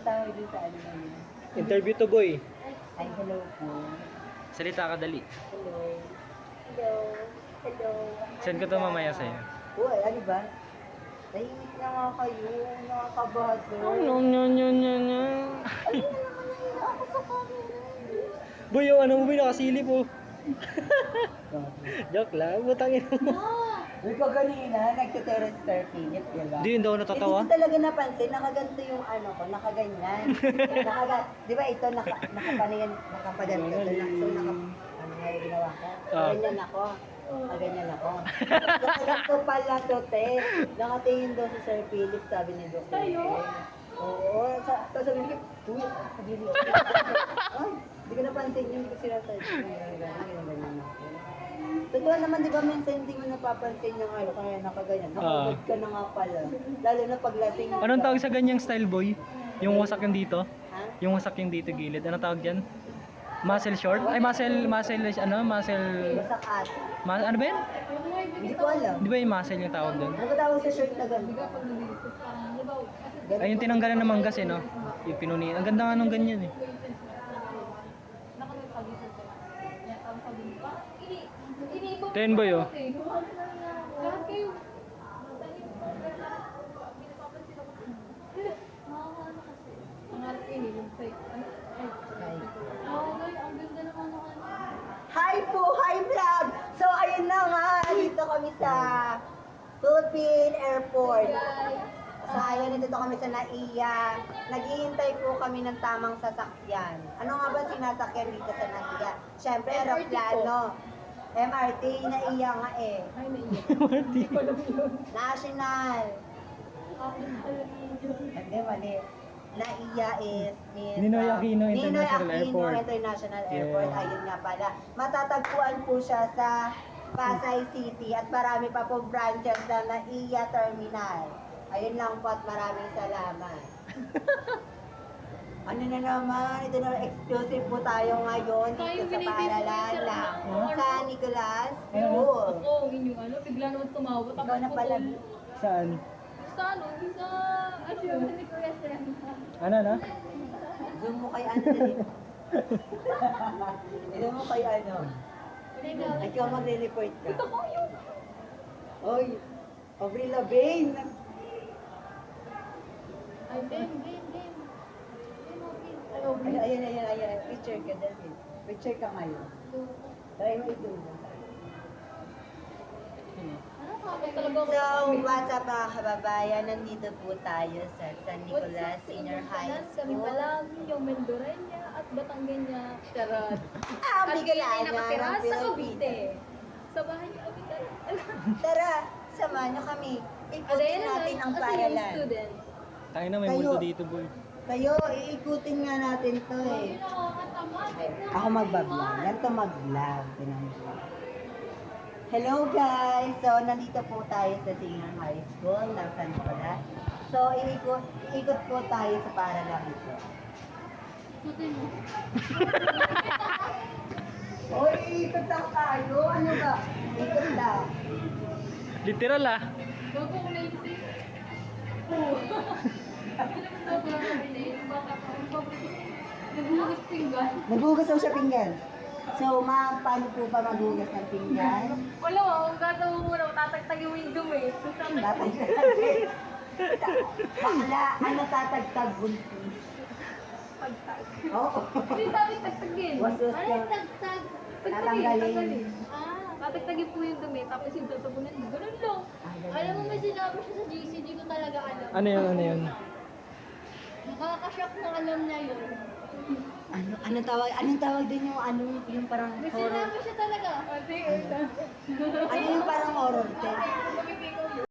Anong tawag dun sa ano namin? Interview to boy. Ay, hello po. Salita ka dali. Hello. Hello. Hello. Send ko to mamaya sa'yo. Uy, ano ba? Tahimik na nga kayo. Nakakabahan. No. Ayun naman ako sa camera. Boy, yung ano mo boy, nakasilip oh. Joke lang, butangin mo. Uy, ko kanina, nagtiteres Sir Philip, di ba? Hindi, hindi ako natatawa. Hindi ko talaga napansin, nakaganto yung ano ko, nakaganyan. Di ba ito, nakapanayan, nakapaganto. So, ano nga yung ginawa ko? Ganyan ako. Ganyan ako. Nakaganto pala to, te. Nakatingin doon si Sir Philip, sabi ni Dr. Tayo? Oo. Tapos sabi niya, uy, sabi niya. Ay, hindi ko napansin yun, hindi ko sinasadya. Ganyan ako. Totoo naman, di ba, minsan hindi mo napapansin yung ano, kaya nakaganyan. Nakagod ka na nga pala. Lalo na paglasing. Anong tawag sa ganyang style boy? Yung wasak yung dito? Ha? Yung wasak yung dito gilid. Anong tawag dyan? Muscle short? Ay, muscle, ano? Muscle... Masak ata. Ano ba yan? Hindi ko alam. Di ba yung muscle yung tawag doon? Ano ba tawag sa shirt na gano'n? Ay, yung tinanggalan ng manggas eh, no? Yung pinuni. Ang ganda nga nung ganyan eh. Ten boy oh. Hi po! Hi vlog! So ayun na nga, dito kami sa Philippine Airport. So ayun, dito kami sa NAIA. Naghihintay po kami ng tamang sasakyan. Ano nga ba sinasakyan dito sa NAIA? Siyempre, aeroplano. MRT, NAIA nga eh. MRT. National. Hindi, mali. NAIA is Ninoy Aquino International Airport. International Airport. Yeah. Ayun nga pala. Matatagpuan po siya sa Pasay City at marami pa po branches na NAIA Terminal. Ayun lang po at maraming salamat. Ano na naman, ito na exclusive po tayo ngayon dito sa paaralan ng San Nicolas School. Oo, inyong ano, bigla naman tumawag. Ikaw na pala. Saan? Sa ano, sa ano yun, sa Nicolas yan. Ano na? Zoom mo kay ano din. Zoom mo kay ano. Ikaw magre-report ka. Ito ko yun. Oy, Aubrey Labaine. Ay, game. Ayan. Picture ka, David. Picture ka ngayon. Try mo ito. So, what's up mga kababayan? Nandito po tayo sa San Nicolas Senior High Kami School. pala yung Mendorenya at Batanggenya. Charot. Ah, At bigala kami na nakatira ng sa Philippines. Cavite. Sa bahay niyo kami tayo. Tara, samahan nyo kami. Ikutin natin ang paaralan. student. Tayo na, may Kayo. multo dito boy. Kayo, iikutin nga natin to eh. Ako mag-vlog. Ganito mag-vlog. Hello guys! So, nandito po tayo sa Senior High School ng San Nicolas. So, iikot po tayo sa paaralan ito. Oy, iikot lang tayo. Ano ba? Ikot lang. Literal ah. Bago ko na yung Naghugas pinggan. Naghugas daw siya pinggan. So, ma'am, paano po ba maghugas ng pinggan? Wala mo, kung gagawin mo na, tatagtagin mo yung dumi. Tatagtag. Bakla, ano tatagtag buntis? Pagtag. Oo. Hindi sabi tagtagin. Was-was Ano ka. yung tagtag? Tatanggalin. Tatagtagin po yung dumi, tapos yung tatapunan, ganun lang. Alam mo, may sinabi siya sa GC, di ko talaga alam. Ano yun? Nakaka-shock na alam niya yun. Anong tawag din yung parang May horror? sinabi siya talaga. Ano yung parang horror? Te?